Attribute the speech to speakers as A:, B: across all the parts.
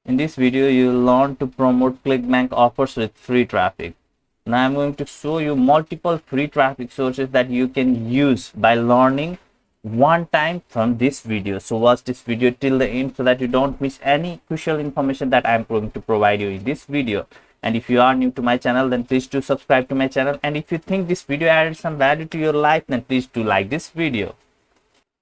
A: In this video, you will learn to promote Clickbank offers with free traffic. Now I'm going to show you multiple free traffic sources that you can use by learning one time from this video. So watch this video till the end so that you don't miss any crucial information that I'm going to provide you in this video. And if you are new to my channel, then please do subscribe to my channel. And if you think this video added some value to your life, then please do like this video.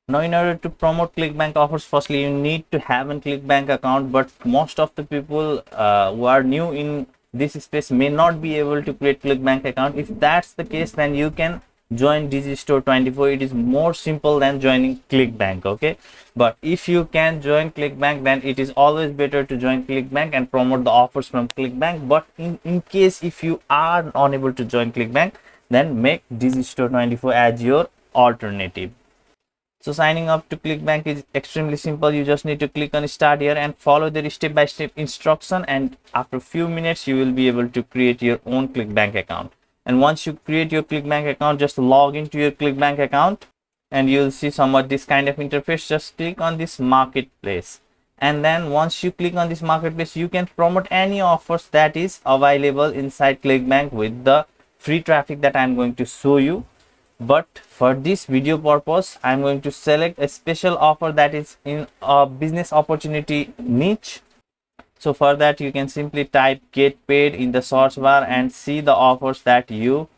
A: Now, in order to promote Clickbank offers, firstly, you need to have a Clickbank account, but most of the people who are new in this space may not be able to create Clickbank account. If that's the case, then you can join Digistore 24. It is more simple than joining Clickbank, okay? But if you can join Clickbank, then it is always better to join Clickbank and promote the offers from Clickbank. But in case if you are unable to join Clickbank, then make Digistore 24 as your alternative. So signing up to Clickbank is extremely simple. You just need to click on start here and follow the step-by-step instruction, and after a few minutes you will be able to create your own Clickbank account. And once you create your Clickbank account, just log into your Clickbank account and you'll see somewhat this kind of interface. Just click on this marketplace, and then once you click on this marketplace, you can promote any offers that is available inside Clickbank with the free traffic that I'm going to show you. But for this video purpose, I'm going to select a special offer that is in a business opportunity niche. So for that, you can simply type get paid in the search bar and see the offers that is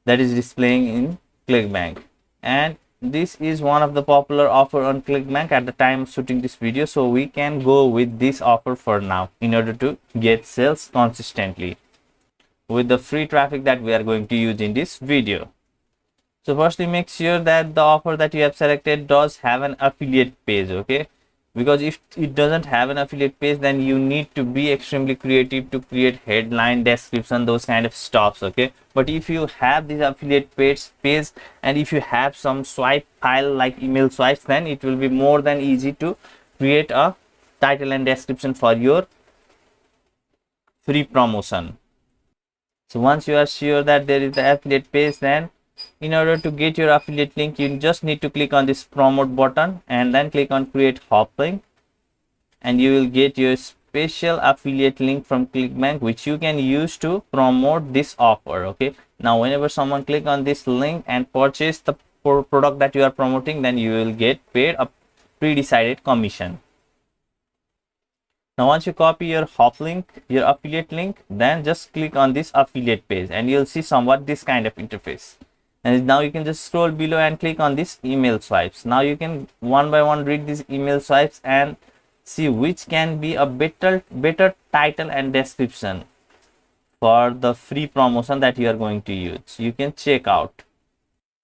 A: displaying in Clickbank. And this is one of the popular offer on Clickbank at the time of shooting this video, so we can go with this offer for now in order to get sales consistently with the free traffic that we are going to use in this video. So firstly, make sure that the offer that you have selected does have an affiliate page, okay? Because if it doesn't have an affiliate page, then you need to be extremely creative to create headline, description, those kind of stuffs, okay? But if you have this affiliate page and if you have some swipe file like email swipes, then it will be more than easy to create a title and description for your free promotion. So once you are sure that there is the affiliate page, then in order to get your affiliate link, you just need to click on this promote button and then click on create hop link, and you will get your special affiliate link from Clickbank, which you can use to promote this offer, okay? Now whenever someone click on this link and purchase the product that you are promoting, then you will get paid a pre-decided commission. Now once you copy your hop link, your affiliate link, then just click on this affiliate page and you'll see somewhat this kind of interface. And now you can just scroll below and click on this email swipes. Now you can one by one read these email swipes and see which can be a better title and description for the free promotion that you are going to use. You can check out.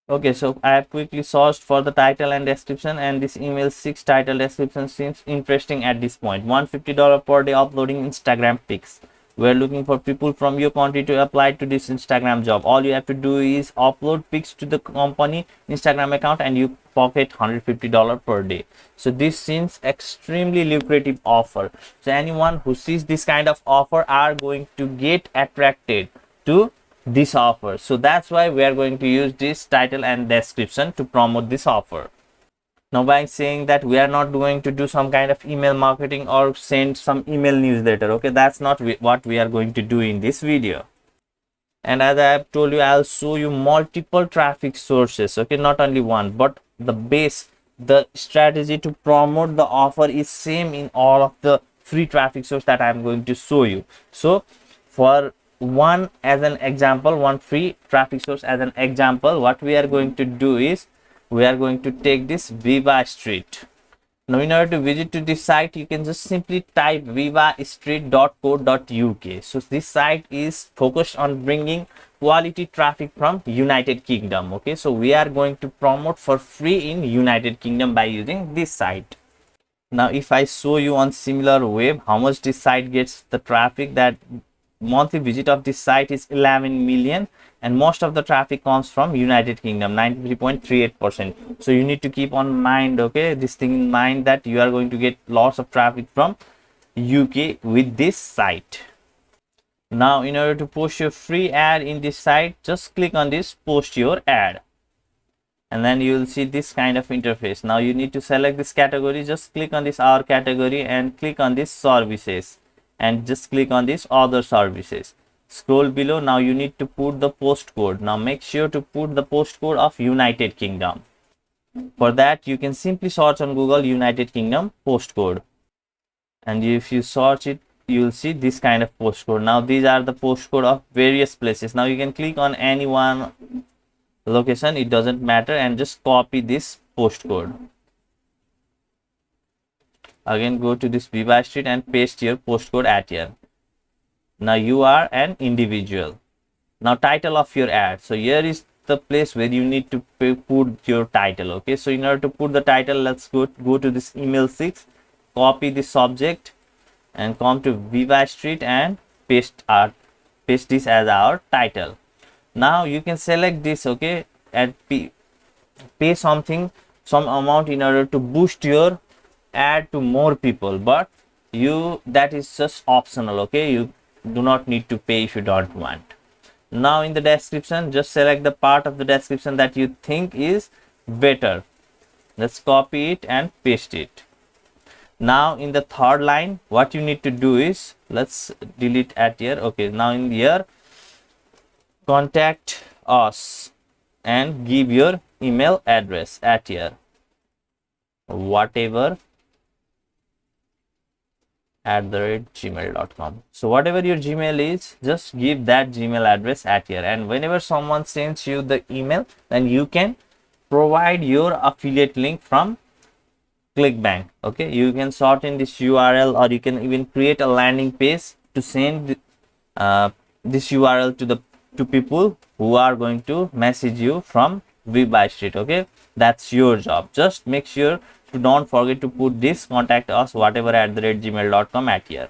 A: Okay, so I have quickly searched for the title and description, and this email 6 title description seems interesting at this point. $150 per day uploading Instagram pics. We're looking for people from your country to apply to this Instagram job. All you have to do is upload pics to the company Instagram account and you pocket $150 per day. So this seems extremely lucrative offer. So anyone who sees this kind of offer are going to get attracted to this offer. So that's why we are going to use this title and description to promote this offer. Now by saying that, we are not going to do some kind of email marketing or send some email newsletter, okay? That's not what we are going to do in this video. And as I have told you, I'll show you multiple traffic sources, okay? Not only one, but the strategy to promote the offer is same in all of the free traffic source that I'm going to show you. So for one free traffic source as an example, what we are going to do is we are going to take this Viva Street. Now in order to visit to this site, you can just simply type vivastreet.co.uk. so this site is focused on bringing quality traffic from United Kingdom, okay? So we are going to promote for free in United Kingdom by using this site. Now if I show you on similar web how much this site gets the traffic, that monthly visit of this site is 11 million, and most of the traffic comes from United Kingdom, 93.38%. so you need to keep on mind, okay, this thing in mind, that you are going to get lots of traffic from UK with this site. Now in order to post your free ad in this site, just click on this post your ad, and then you will see this kind of interface. Now you need to select this category. Just click on this our category and click on this services. and just click on this other services. Scroll below. Now you need to put the postcode. Now make sure to put the postcode of United Kingdom. For that, you can simply search on Google United Kingdom postcode, and if you search it, you will see this kind of postcode. Now these are the postcode of various places. Now you can click on any one location, it doesn't matter, and just copy this postcode. Again, go to this Viva Street and paste your postcode at here. Now you are an individual. Now title of your ad. So here is the place where you need to put your title. Okay, so in order to put the title, let's go to this email 6, copy the subject and come to Viva Street and paste this as our title. Now you can select this, okay, and pay some amount in order to boost your ad to more people, but that is just optional. Okay, you do not need to pay if you don't want. Now in the description, just select the part of the description that you think is better. Let's copy it and paste it. Now in the third line, what you need to do is, let's delete at here. Okay, now in here, contact us and give your email address at here, whatever @gmail.com. So whatever your Gmail is, just give that Gmail address at here, and whenever someone sends you the email, then you can provide your affiliate link from Clickbank. Okay, you can sort in this URL, or you can even create a landing page to send this URL to people who are going to message you from Viva Street. Okay, that's your job. Just make sure to don't forget to put this contact us whatever @gmail.com at here.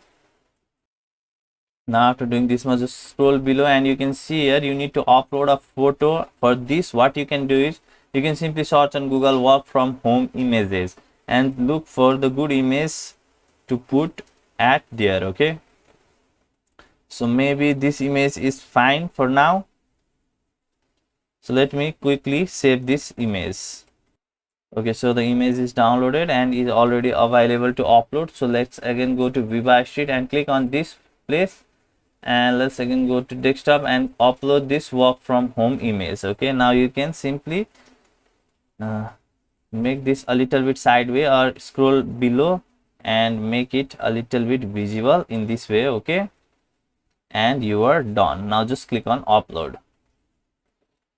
A: Now after doing this much, just scroll below and you can see here you need to upload a photo. For this, what you can do is you can simply search on Google work from home images and look for the good image to put at there. Okay, so maybe this image is fine for now, so let me quickly save this image. Okay, so the image is downloaded and is already available to upload. So let's again go to Viva Street and click on this place, and let's again go to desktop and upload this work from home image. Okay, now you can simply make this a little bit sideways or scroll below and make it a little bit visible in this way. Okay, and you are done. Now just click on upload.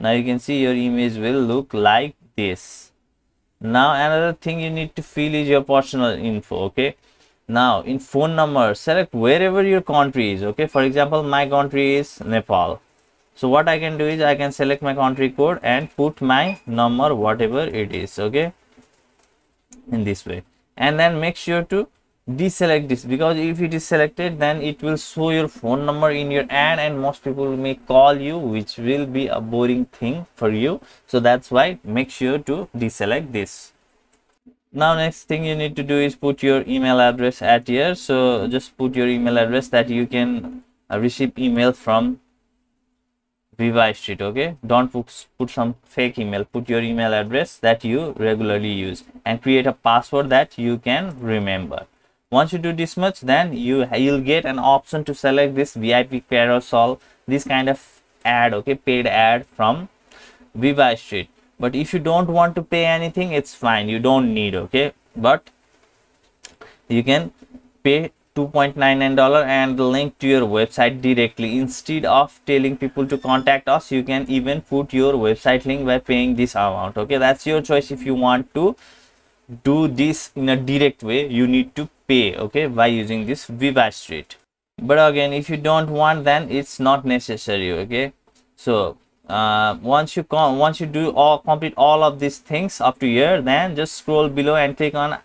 A: Now you can see your image will look like this. Now another thing you need to fill is your personal info. Okay, now in phone number, select wherever your country is. Okay, for example, my country is Nepal, so what I can do is I can select my country code and put my number whatever it is. Okay, in this way, and then make sure to deselect this, because if it is selected, then it will show your phone number in your ad and most people may call you, which will be a boring thing for you. So that's why make sure to deselect this. Now next thing you need to do is put your email address at here. So just put your email address that you can receive email from Viva Street. Okay, don't put some fake email. Put your email address that you regularly use and create a password that you can remember. Once you do this much, then you'll get an option to select this VIP carousel, this kind of ad. Okay, paid ad from Viva Street. But if you don't want to pay anything, it's fine, you don't need. Okay, but you can pay $2.99 and link to your website directly. Instead of telling people to contact us, you can even put your website link by paying this amount. Okay, that's your choice. If you want to do this in a direct way, you need to pay, okay, by using this Viva Street. But again, if you don't want, then it's not necessary. Okay, so once you complete all of these things up to here, then just scroll below and click on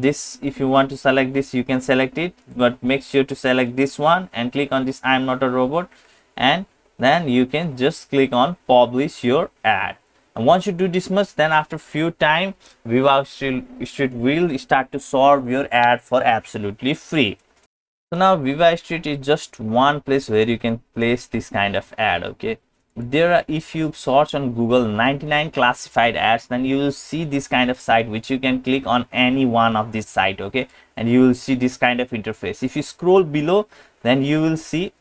A: this. If you want to select this, you can select it, but make sure to select this one and click on this I'm not a robot, and then you can just click on publish your ad. And once you do this much, then after few time, Viva Street will start to serve your ad for absolutely free. So now Viva Street is just one place where you can place this kind of ad. Okay, there are, if you search on Google 99 classified ads, then you will see this kind of site which you can click on any one of this site, okay, and you will see this kind of interface. If you scroll below, then you will see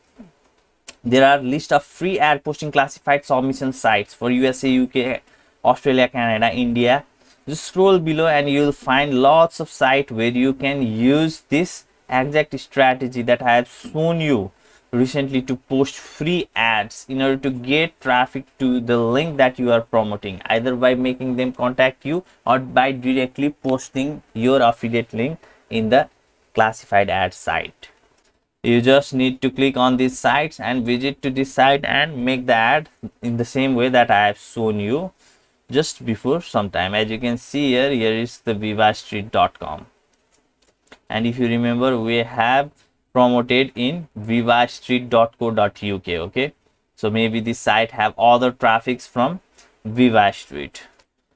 A: there are list of free ad posting classified submission sites for USA, UK, Australia, Canada, India. Just scroll below and you will find lots of sites where you can use this exact strategy that I have shown you recently to post free ads in order to get traffic to the link that you are promoting, either by making them contact you or by directly posting your affiliate link in the classified ad site. You just need to click on these sites and visit to this site and make the ad in the same way that I have shown you just before some time. As you can see here, here is the vivastreet.com, and if you remember, we have promoted in vivastreet.co.uk, okay, so maybe this site have other traffics from Viva Street.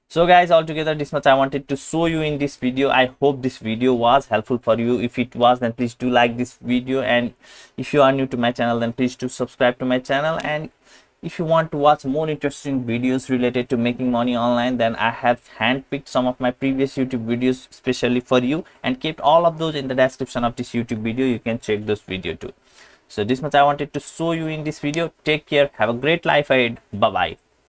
A: So guys, altogether this much I wanted to show you in this video. I hope this video was helpful for you. If it was, then please do like this video, and if you are new to my channel, then please do subscribe to my channel. And if you want to watch more interesting videos related to making money online, then I have handpicked some of my previous YouTube videos especially for you and kept all of those in the description of this YouTube video. You can check those video too. So this much I wanted to show you in this video. Take care, have a great life ahead. Bye bye.